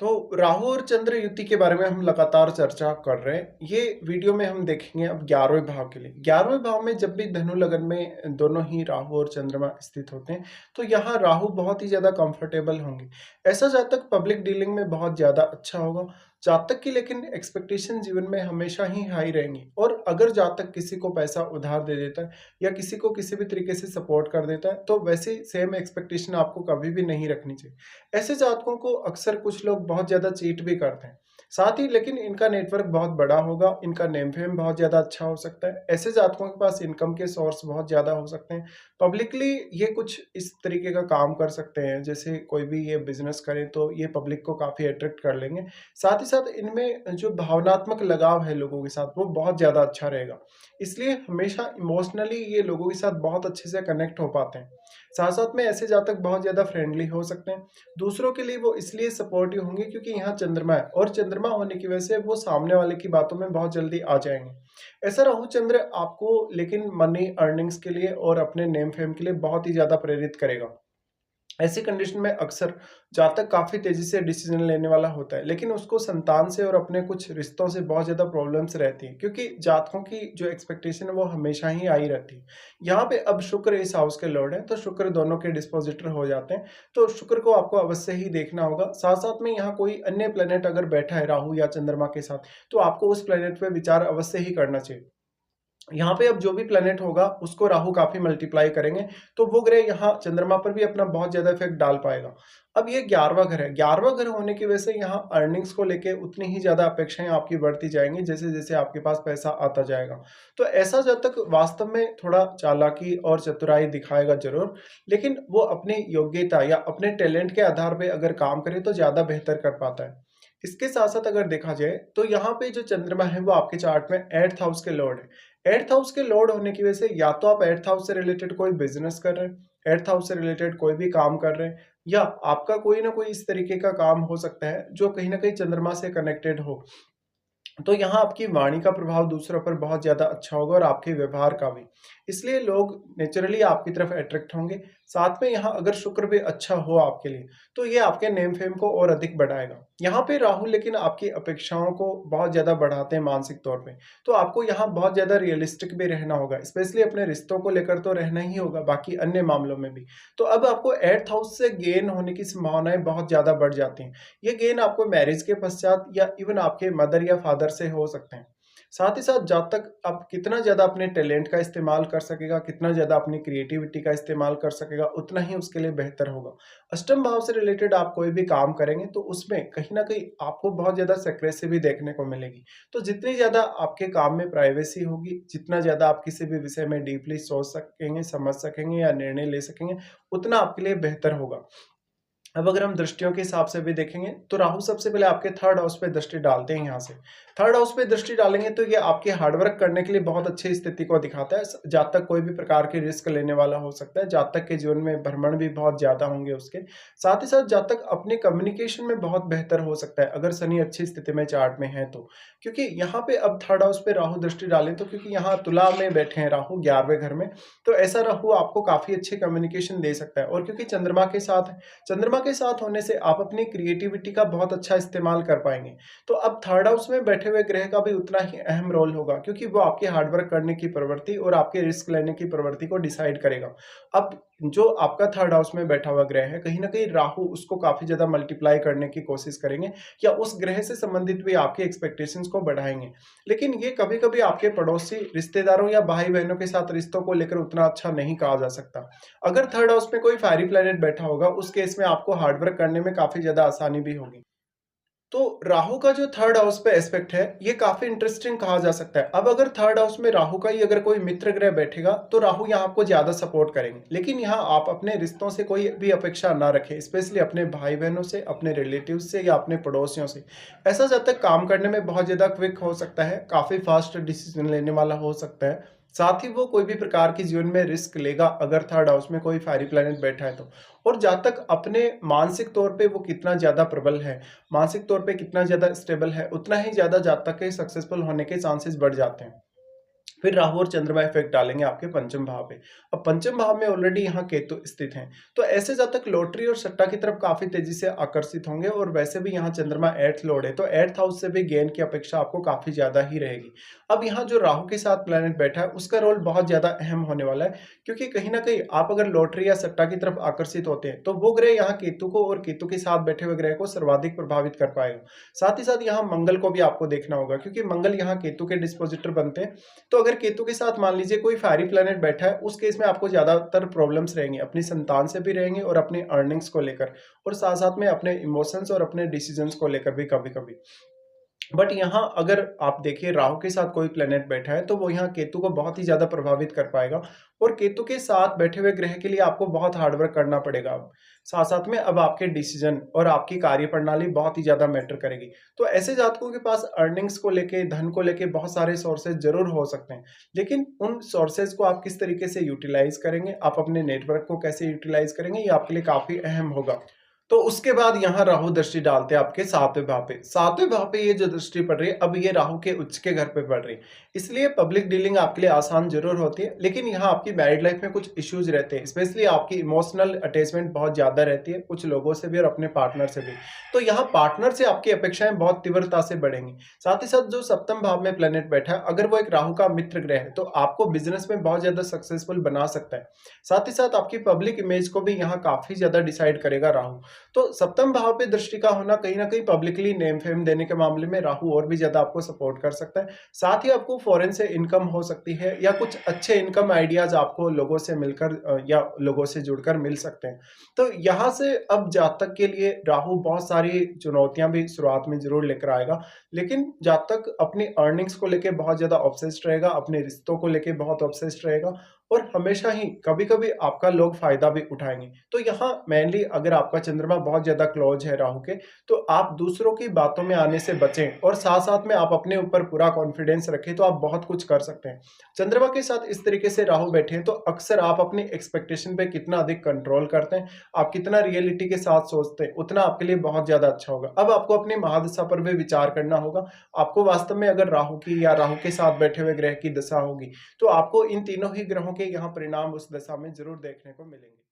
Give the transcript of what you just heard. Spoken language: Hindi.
तो राहु और चंद्र युति के बारे में हम लगातार चर्चा कर रहे हैं। ये वीडियो में हम देखेंगे अब 11वें भाव के लिए। 11वें भाव में जब भी धनु लगन में दोनों ही राहु और चंद्रमा स्थित होते हैं, तो यहाँ राहु बहुत ही ज़्यादा कंफर्टेबल होंगे। ऐसा जातक पब्लिक डीलिंग में बहुत ज़्यादा अच्छा होगा। जातक की लेकिन एक्सपेक्टेशन जीवन में हमेशा ही हाई रहेंगी, और अगर जातक किसी को पैसा उधार दे देता है या किसी को किसी भी तरीके से सपोर्ट कर देता है, तो वैसे सेम एक्सपेक्टेशन आपको कभी भी नहीं रखनी चाहिए। ऐसे जातकों को अक्सर कुछ लोग बहुत ज़्यादा चीट भी करते हैं। साथ ही लेकिन इनका नेटवर्क बहुत बड़ा होगा, इनका नेम फेम बहुत ज़्यादा अच्छा हो सकता है। ऐसे जातकों के पास इनकम के सोर्स बहुत ज़्यादा हो सकते हैं। पब्लिकली ये कुछ इस तरीके का काम कर सकते हैं, जैसे कोई भी ये बिज़नेस करें तो ये पब्लिक को काफ़ी अट्रैक्ट कर लेंगे। साथ ही साथ इनमें जो भावनात्मक लगाव है लोगों के साथ, वो बहुत ज़्यादा अच्छा रहेगा। इसलिए हमेशा इमोशनली ये लोगों के साथ बहुत अच्छे से कनेक्ट हो पाते हैं। साथ-साथ में ऐसे जातक बहुत ज़्यादा फ्रेंडली हो सकते हैं। दूसरों के लिए वो इसलिए सपोर्टिव होंगे क्योंकि यहाँ चंद्रमा है, और चंद्रमा होने की वजह से वो सामने वाले की बातों में बहुत जल्दी आ जाएँगे। ऐसा राहु चंद्र आपको लेकिन मनी अर्निंग्स के लिए और अपने नेम फेम के लिए बहुत ही ज़्यादा प्रेरित करेगा। ऐसी कंडीशन में अक्सर जातक काफ़ी तेज़ी से डिसीजन लेने वाला होता है, लेकिन उसको संतान से और अपने कुछ रिश्तों से बहुत ज़्यादा प्रॉब्लम्स रहती हैं, क्योंकि जातकों की जो एक्सपेक्टेशन है वो हमेशा ही आई रहती है। यहाँ पे अब शुक्र इस हाउस के लॉर्ड हैं, तो शुक्र दोनों के डिस्पोजिटर हो जाते हैं, तो शुक्र को आपको अवश्य ही देखना होगा। साथ-साथ में यहाँ कोई अन्य प्लैनेट अगर बैठा है राहु या चंद्रमा के साथ, तो आपको उस प्लैनेट पे विचार अवश्य ही करना चाहिए। यहाँ पे अब जो भी प्लैनेट होगा उसको राहु काफ़ी मल्टीप्लाई करेंगे, तो वो ग्रह यहाँ चंद्रमा पर भी अपना बहुत ज़्यादा इफ़ेक्ट डाल पाएगा। अब ये 11वां घर है, 11वां घर होने की वजह से यहाँ अर्निंग्स को लेके उतनी ही ज़्यादा अपेक्षाएँ आपकी बढ़ती जाएँगी, जैसे-जैसे आपके पास पैसा आता जाएगा। तो ऐसा जातक वास्तव में थोड़ा चालाकी और चतुराई दिखाएगा ज़रूर, लेकिन वो अपनी योग्यता या अपने टैलेंट के आधार पे अगर काम करे तो ज़्यादा बेहतर कर पाता है। इसके साथ-साथ अगर देखा जाए तो यहाँ पे जो चंद्रमा है वो आपके चार्ट में 8th हाउस के लॉर्ड है। 8th हाउस के लॉर्ड होने की वजह से या तो आप 8th हाउस से रिलेटेड कोई बिज़नेस कर रहे हैं, 8th हाउस से रिलेटेड कोई भी काम कर रहे हैं, या आपका कोई ना कोई इस तरीके का काम हो सकता है जो कहीं न कहीं चंद्रमा से कनेक्टेड हो। तो यहाँ आपकी वाणी का प्रभाव दूसरों पर बहुत ज़्यादा अच्छा होगा और आपके व्यवहार का भी। इसलिए लोग नेचुरली आपकी तरफ अट्रैक्ट होंगे। साथ में यहाँ अगर शुक्र भी अच्छा हो आपके लिए, तो ये आपके नेम फेम को और अधिक बढ़ाएगा। यहाँ पे राहु लेकिन आपकी अपेक्षाओं को बहुत ज़्यादा बढ़ाते हैं मानसिक तौर पे। तो आपको यहाँ बहुत ज़्यादा रियलिस्टिक भी रहना होगा, स्पेशली अपने रिश्तों को लेकर तो रहना ही होगा, बाकी अन्य मामलों में भी। तो अब आपको 8th हाउस से गेन होने की संभावनाएँ बहुत ज़्यादा बढ़ जाती हैं। ये गेन आपको मैरिज के पश्चात या इवन आपके मदर या फादर से हो सकते हैं। साथ ही साथ जब तक आप कितना ज़्यादा अपने टैलेंट का इस्तेमाल कर सकेगा, कितना ज़्यादा अपनी क्रिएटिविटी का इस्तेमाल कर सकेगा, उतना ही उसके लिए बेहतर होगा। अष्टम भाव से रिलेटेड आप कोई भी काम करेंगे तो उसमें कहीं न कहीं आपको बहुत ज़्यादा सक्सेस भी देखने को मिलेगी। तो जितनी ज़्यादा आपके काम में प्राइवेसी होगी, जितना ज़्यादा आप किसी भी विषय में डीपली सोच सकेंगे, समझ सकेंगे या निर्णय ले सकेंगे, उतना आपके लिए बेहतर होगा। अब अगर हम दृष्टियों के हिसाब से भी देखेंगे तो राहु सबसे पहले आपके 3rd हाउस पे दृष्टि डालते हैं यहाँ से। 3rd हाउस पे दृष्टि डालेंगे तो ये आपके हार्डवर्क करने के लिए बहुत अच्छी स्थिति को दिखाता है। जातक कोई भी प्रकार के रिस्क लेने वाला हो सकता है, जातक के जीवन में भ्रमण भी बहुत ज़्यादा होंगे उसके। साथ ही साथ जातक अपने कम्युनिकेशन में बहुत बेहतर हो सकता है अगर शनि अच्छी स्थिति में चार्ट में है तो। क्योंकि यहाँ पे अब 3rd हाउस पे राहु दृष्टि डालें तो क्योंकि यहाँ तुला में बैठे हैं राहु 11वें घर में, तो ऐसा राहु आपको काफ़ी अच्छी कम्युनिकेशन दे सकता है। और क्योंकि चंद्रमा के साथ होने से आप अपनी क्रिएटिविटी का बहुत अच्छा इस्तेमाल कर पाएँगे। तो अब 3rd हाउस में बैठे हुए ग्रह का भी उतना ही अहम रोल होगा, क्योंकि वो आपकी हार्ड वर्क करने की प्रवृत्ति और आपके रिस्क लेने की प्रवृत्ति को डिसाइड करेगा। अब जो आपका 3rd हाउस में बैठा हुआ ग्रह है, कहीं न कहीं राहु उसको काफ़ी ज़्यादा मल्टीप्लाई करने की कोशिश करेंगे, या उस ग्रह से संबंधित भी आपके एक्सपेक्टेशंस को बढ़ाएँगे। लेकिन ये कभी-कभी आपके पड़ोसी, रिश्तेदारों या भाई-बहनों के साथ रिश्तों को लेकर उतना अच्छा नहीं कहा जा सकता। अगर 3rd हाउस में कोई फायरी प्लैनेट बैठा होगा, उस केस में आपको हार्ड वर्क करने में काफ़ी ज़्यादा आसानी भी होगी। तो राहु का जो 3rd हाउस पे एस्पेक्ट है, ये काफ़ी इंटरेस्टिंग कहा जा सकता है। अब अगर 3rd हाउस में राहु का ही अगर कोई मित्र ग्रह बैठेगा, तो राहु यहाँ आपको ज़्यादा सपोर्ट करेंगे। लेकिन यहाँ आप अपने रिश्तों से कोई भी अपेक्षा ना रखें, स्पेशली अपने भाई-बहनों से, अपने रिलेटिव्स से या अपने पड़ोसियों से। ऐसा जब तक काम करने में बहुत ज़्यादा क्विक हो सकता है, काफ़ी फास्ट डिसीज़न लेने वाला हो सकता है। साथ ही वो कोई भी प्रकार की जीवन में रिस्क लेगा अगर 3rd हाउस में कोई फायरी प्लैनेट बैठा है तो। और जहाँ तक अपने मानसिक तौर पे वो कितना ज़्यादा प्रबल है, मानसिक तौर पे कितना ज़्यादा स्टेबल है, उतना ही ज़्यादा जातक के सक्सेसफुल होने के चांसेस बढ़ जाते हैं। फिर राहु और चंद्रमा इफेक्ट डालेंगे आपके पंचम भाव पे। अब पंचम भाव में ऑलरेडी यहाँ केतु स्थित हैं, तो ऐसे जातक लॉटरी और सट्टा की तरफ काफी तेजी से आकर्षित होंगे और वैसे भी यहाँ चंद्रमा 8th लॉर्ड है, तो 8th हाउस से भी गेन की अपेक्षा आपको काफी ज्यादा ही रहेगी। अब यहाँ जो राहु के साथ प्लेनेट बैठा है उसका रोल बहुत ज्यादा अहम होने वाला है, क्योंकि कहीं ना कहीं आप अगर लॉटरी या सट्टा की तरफ आकर्षित होते हैं तो वो ग्रह यहाँ केतु को और केतु के साथ बैठे हुए ग्रह को सर्वाधिक प्रभावित कर पाएगा। साथ ही साथ यहाँ मंगल को भी आपको देखना होगा, क्योंकि मंगल यहाँ केतु के डिस्पोजिटर बनते हैं। तो अगर केतु के साथ मान लीजिए कोई फायरी प्लैनेट बैठा है, उस केस में आपको ज्यादातर प्रॉब्लम्स रहेंगी, अपनी संतान से भी रहेंगी और अपनी अर्निंग्स को लेकर, और साथ साथ में अपने इमोशंस और अपने डिसीजंस को लेकर भी कभी कभी। बट यहाँ अगर आप देखिए राहु के साथ कोई प्लेनेट बैठा है तो वो यहाँ केतु को बहुत ही ज्यादा प्रभावित कर पाएगा, और केतु के साथ बैठे हुए ग्रह के लिए आपको बहुत हार्डवर्क करना पड़ेगा। अब साथ साथ में अब आपके डिसीजन और आपकी कार्य प्रणाली बहुत ही ज्यादा मैटर करेगी। तो ऐसे जातकों के पास अर्निंग्स को लेके, धन को लेके बहुत सारे सोर्सेज जरूर हो सकते हैं, लेकिन उन सोर्सेज को आप किस तरीके से यूटिलाइज करेंगे, आप अपने नेटवर्क को कैसे यूटिलाइज करेंगे, ये आपके लिए काफी अहम होगा। तो उसके बाद यहाँ राहु दृष्टि डालते हैं आपके 7वें भाव पे। 7वें भाव पे ये जो दृष्टि पड़ रही है, अब ये राहु के उच्च के घर पे पड़ रही है, इसलिए पब्लिक डीलिंग आपके लिए आसान जरूर होती है, लेकिन यहाँ आपकी मैरिड लाइफ में कुछ इश्यूज रहते हैं, स्पेशली आपकी इमोशनल अटैचमेंट बहुत ज्यादा रहती है, कुछ लोगों से भी और अपने पार्टनर से भी। तो यहाँ पार्टनर से आपकी अपेक्षाएं बहुत तीव्रता से बढ़ेंगी। साथ ही साथ जो सप्तम भाव में प्लेनेट बैठा है, अगर वो एक राहु का मित्र ग्रह है तो आपको बिजनेस में बहुत ज्यादा सक्सेसफुल बना सकता है। साथ ही साथ आपकी पब्लिक इमेज को भी यहाँ काफी ज्यादा डिसाइड करेगा राहु। तो सप्तम भाव पे दृष्टि का होना कहीं ना कहीं पब्लिकली नेम फेम देने के मामले में राहु और भी ज्यादा आपको सपोर्ट कर सकता है। साथ ही आपको फॉरेन से इनकम हो सकती है, या कुछ अच्छे इनकम आइडियाज आपको लोगों से मिलकर या लोगों से जुड़कर मिल सकते हैं। तो यहाँ से अब जातक के लिए राहु बहुत सारी चुनौतियां भी शुरुआत में जरूर लेकर आएगा, लेकिन जातक अपनी अर्निंग्स को लेकर बहुत ज्यादा ऑब्सेस्ड रहेगा, अपने रिश्तों को लेकर बहुत ऑब्सेस्ड रहेगा, और हमेशा ही कभी कभी आपका लोग फायदा भी उठाएंगे। तो यहाँ मेनली अगर आपका चंद्रमा बहुत ज्यादा क्लोज है राहु के, तो आप दूसरों की बातों में आने से बचें, और साथ साथ में आप अपने ऊपर पूरा कॉन्फिडेंस रखें, तो आप बहुत कुछ कर सकते हैं। चंद्रमा के साथ इस तरीके से राहु बैठे हैं तो अक्सर आप अपनी एक्सपेक्टेशन पे कितना अधिक कंट्रोल करते हैं, आप कितना रियलिटी के साथ सोचते हैं, उतना आपके लिए बहुत ज्यादा अच्छा होगा। अब आपको अपनी महादशा पर भी विचार करना होगा। आपको वास्तव में अगर राहु की या राहु के साथ बैठे हुए ग्रह की दशा होगी, तो आपको इन तीनों ही ग्रहों के यहाँ परिणाम उस दशा में जरूर देखने को मिलेंगे।